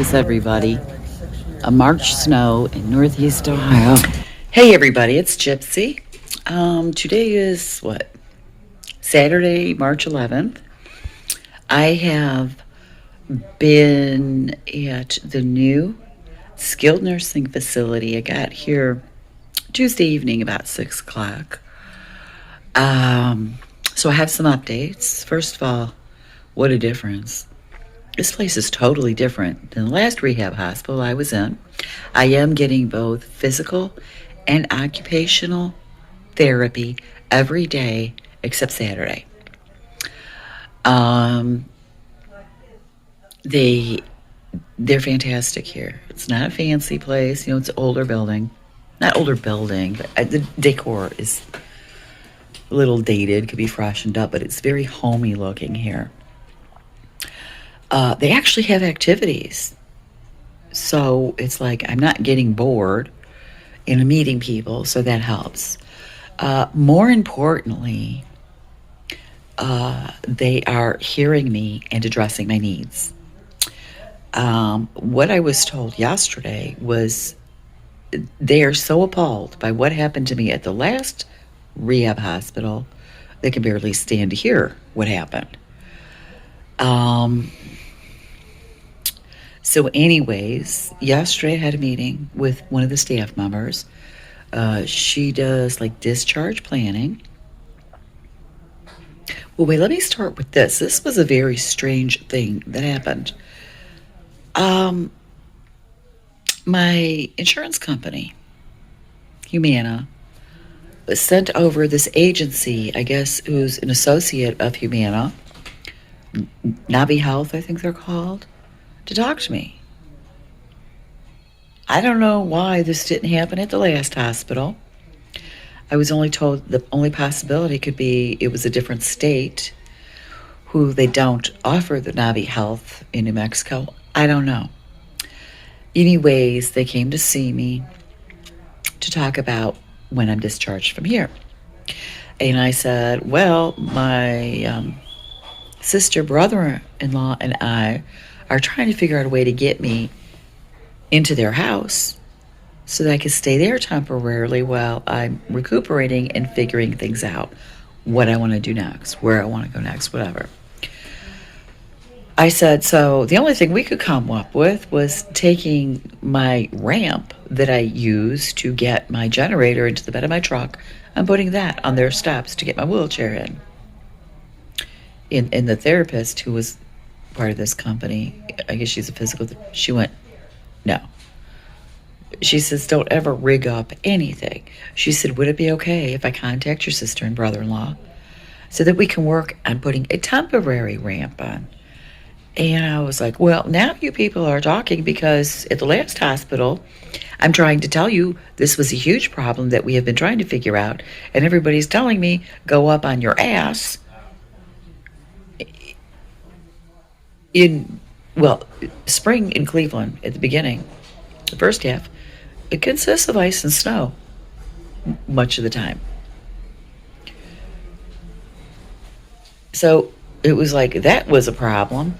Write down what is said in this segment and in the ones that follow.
this, everybody. A March snow in Northeast Ohio. Hey, everybody, it's Gypsy. Today is what? Saturday, March 11th. I have been at the new skilled nursing facility. I got here Tuesday evening about 6 o'clock. So I have some updates. First of all, what a difference. This place is totally different than the last rehab hospital I was in. I am getting both physical and occupational therapy every day except Saturday. Um, they they're fantastic here. It's not a fancy place, it's an older building. Not older building, but the decor is a little dated, could be freshened up, but it's very homey looking here. They actually have activities. So it's like I'm not getting bored in meeting people, so that helps. More importantly, they are hearing me and addressing my needs. What I was told yesterday was they are so appalled by what happened to me at the last rehab hospital, they can barely stand to hear what happened. So anyways, yesterday I had a meeting with one of the staff members. She does like discharge planning. Well, wait, let me start with this. This was a very strange thing that happened. My insurance company, Humana, sent over this agency, I guess, who's an associate of Humana, Navi Health, I think they're called, to talk to me. I don't know why this didn't happen at the last hospital. I was only told the only possibility could be it was a different state who they don't offer the Navi Health in New Mexico. I don't know. Anyways, they came to see me to talk about when I'm discharged from here. And I said, well, my sister, brother-in-law, and I are trying to figure out a way to get me into their house so that I can stay there temporarily while I'm recuperating and figuring things out. What I want to do next, where I want to go next, whatever. I said, so the only thing we could come up with was taking my ramp that I use to get my generator into the bed of my truck and putting that on their steps to get my wheelchair in. And the therapist who was part of this company, I guess she's a physical, she went, no. She says, don't ever rig up anything. She said, would it be okay if I contact your sister and brother-in-law so that we can work on putting a temporary ramp on? And I was like, well, now you people are talking, because at the last hospital, I'm trying to tell you this was a huge problem that we have been trying to figure out, and everybody's telling me, go up on your ass. Spring in Cleveland at the beginning, the first half, it consists of ice and snow much of the time. So it was like that was a problem,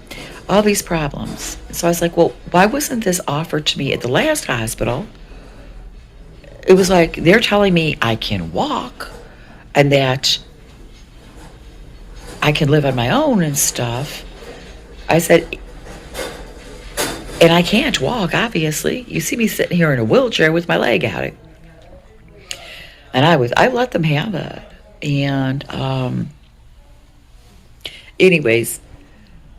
all these problems. So I was like, well, why wasn't this offered to me at the last hospital? It was like they're telling me I can walk and that I can live on my own and stuff. I said, and I can't walk, obviously. You see me sitting here in a wheelchair with my leg out. And I let them have it. And anyways,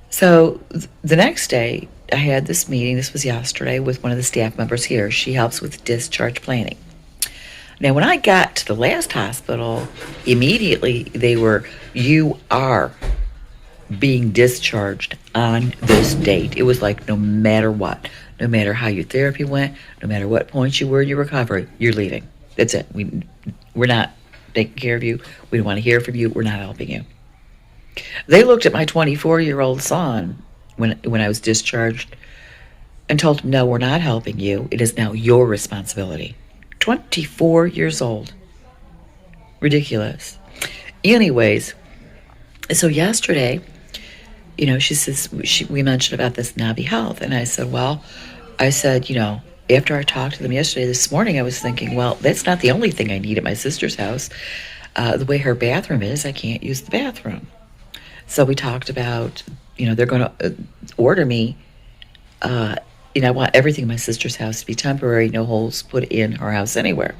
so the next day I had this meeting, this was yesterday, with one of the staff members here. She helps with discharge planning. Now, when I got to the last hospital, immediately they were, you are being discharged on this date. It was like no matter what, no matter how your therapy went, no matter what point you were in your recovery, you're leaving. That's it. We're not taking care of you. We don't want to hear from you. We're not helping you. They looked at my 24-year-old son when I was discharged and told him, no, we're not helping you. It is now your responsibility. 24 years old. Ridiculous. Anyways, so yesterday She says, we mentioned about this Navi Health. And I said, well, I said, after I talked to them yesterday, this morning, I was thinking, well, that's not the only thing I need at my sister's house. The way her bathroom is, I can't use the bathroom. So we talked about, they're going to order me. I want everything in my sister's house to be temporary, no holes put in her house anywhere.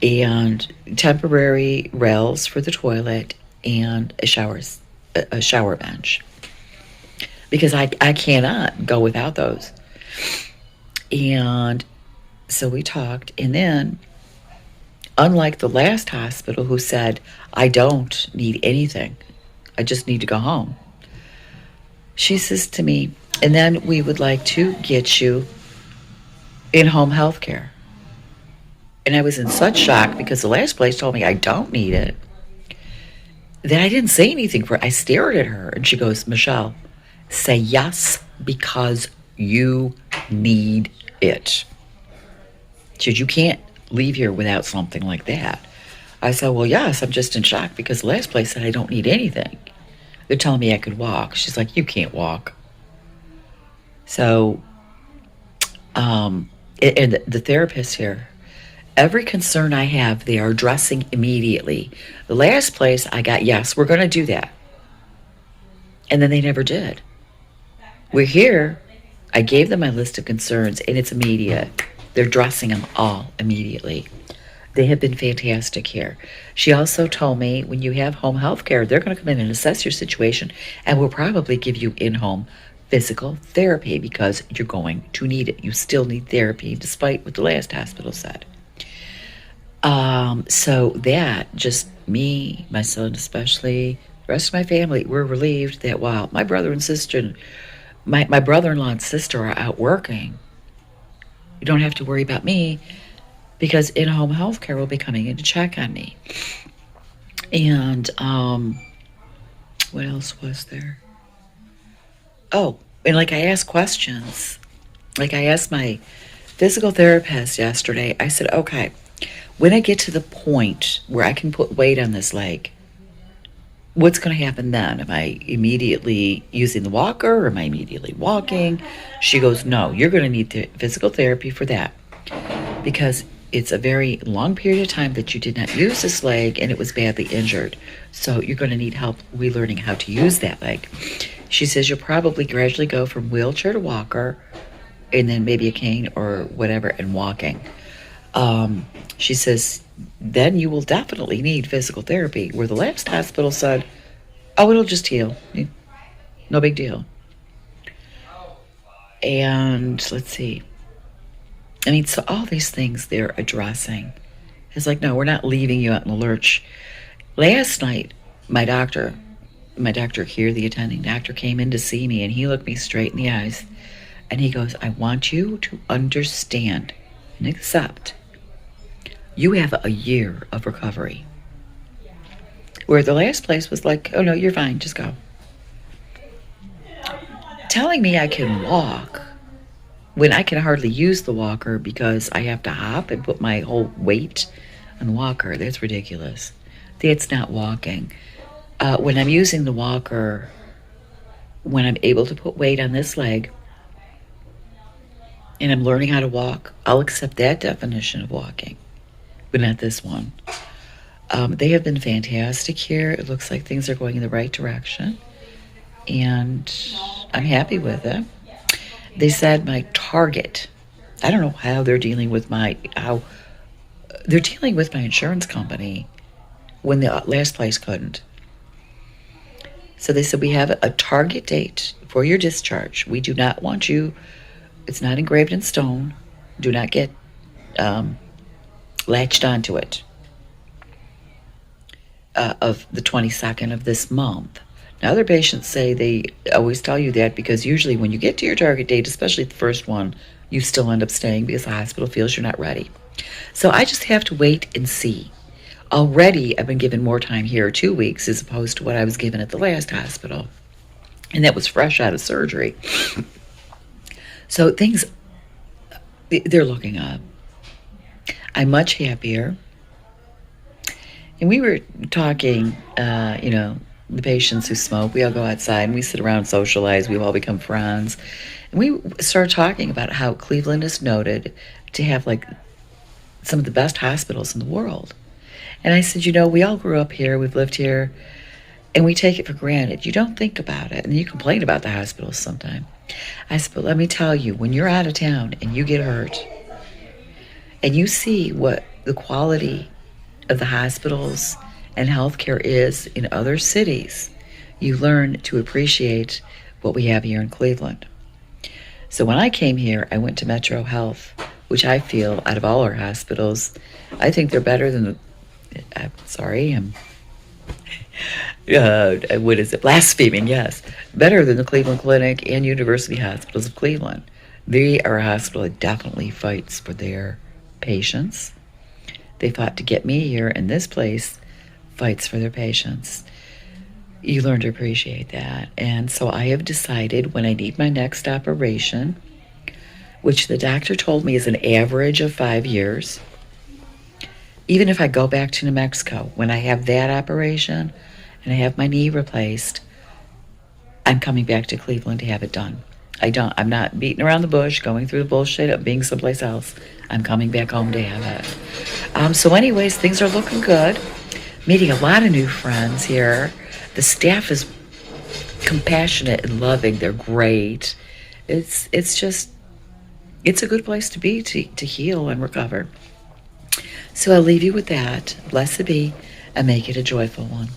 And temporary rails for the toilet and a shower bench. Because I cannot go without those. And so we talked, and then, unlike the last hospital who said, I don't need anything, I just need to go home, she says to me, and then we would like to get you in-home health care. And I was in such shock because the last place told me I don't need it that I didn't say anything for it. I stared at her, and she goes, Michelle, say yes because you need it. She said, you can't leave here without something like that. I said, well, yes, I'm just in shock because the last place said I don't need anything. They're telling me I could walk. She's like, you can't walk. So, and the therapist here, every concern I have, they are addressing immediately. The last place I got, yes, we're going to do that. And then they never did. We're here. I gave them my list of concerns, and it's immediate. They're addressing them all immediately. They have been fantastic here. She also told me when you have home health care, they're going to come in and assess your situation and will probably give you in-home physical therapy because you're going to need it. You still need therapy despite what the last hospital said. So that, just me, my son especially, the rest of my family, we're relieved that while my brother and sister, my brother-in-law and sister are out working, you don't have to worry about me because in-home health care will be coming in to check on me. And what else was there? Oh, and like I asked questions. Like I asked my physical therapist yesterday, I said, okay, when I get to the point where I can put weight on this leg, what's going to happen then? Am I immediately using the walker or am I immediately walking? She goes, no, you're going to need physical therapy for that because it's a very long period of time that you did not use this leg and it was badly injured. So you're going to need help relearning how to use that leg. She says you'll probably gradually go from wheelchair to walker and then maybe a cane or whatever and walking. She says, then you will definitely need physical therapy, where the last hospital said, oh, it'll just heal. No big deal. And let's see. I mean, so all these things they're addressing. It's like, no, we're not leaving you out in the lurch. Last night, my doctor here, the attending doctor, came in to see me, and he looked me straight in the eyes, and he goes, I want you to understand and accept you have a year of recovery. Where the last place was like, oh no, you're fine, just go. Telling me I can walk when I can hardly use the walker because I have to hop and put my whole weight on the walker, that's ridiculous. That's not walking. When I'm using the walker, when I'm able to put weight on this leg and I'm learning how to walk, I'll accept that definition of walking. But not this one. They have been fantastic here. It looks like things are going in the right direction. And I'm happy with it. They said my target, I don't know how they're dealing with my insurance company when the last place couldn't. So they said we have a target date for your discharge. We do not want you, it's not engraved in stone. Do not get latched onto it of the 22nd of this month. Now, other patients say they always tell you that because usually when you get to your target date, especially the first one, you still end up staying because the hospital feels you're not ready. So I just have to wait and see. Already, I've been given more time here, 2 weeks, as opposed to what I was given at the last hospital. And that was fresh out of surgery. So things, they're looking up. I'm much happier. And we were talking, the patients who smoke, we all go outside and we sit around and socialize. We've all become friends. And we started talking about how Cleveland is noted to have like some of the best hospitals in the world. And I said, we all grew up here, we've lived here, and we take it for granted. You don't think about it, and you complain about the hospitals sometimes. I said, but let me tell you, when you're out of town and you get hurt, and you see what the quality of the hospitals and healthcare is in other cities, you learn to appreciate what we have here in Cleveland. So when I came here, I went to Metro Health, which I feel, out of all our hospitals, I think they're better than what is it? Blaspheming, yes. Better than the Cleveland Clinic and University Hospitals of Cleveland. They are a hospital that definitely fights for their patients. They fought to get me here, and this place fights for their patients. You learn to appreciate that. And so I have decided when I need my next operation, which the doctor told me is an average of 5 years, even if I go back to New Mexico, when I have that operation and I have my knee replaced, I'm coming back to Cleveland to have it done. I'm not beating around the bush, going through the bullshit of being someplace else. I'm coming back home to have it. So anyways, things are looking good. Meeting a lot of new friends here. The staff is compassionate and loving. They're great. It's a good place to be to heal and recover. So I'll leave you with that. Blessed be, and make it a joyful one.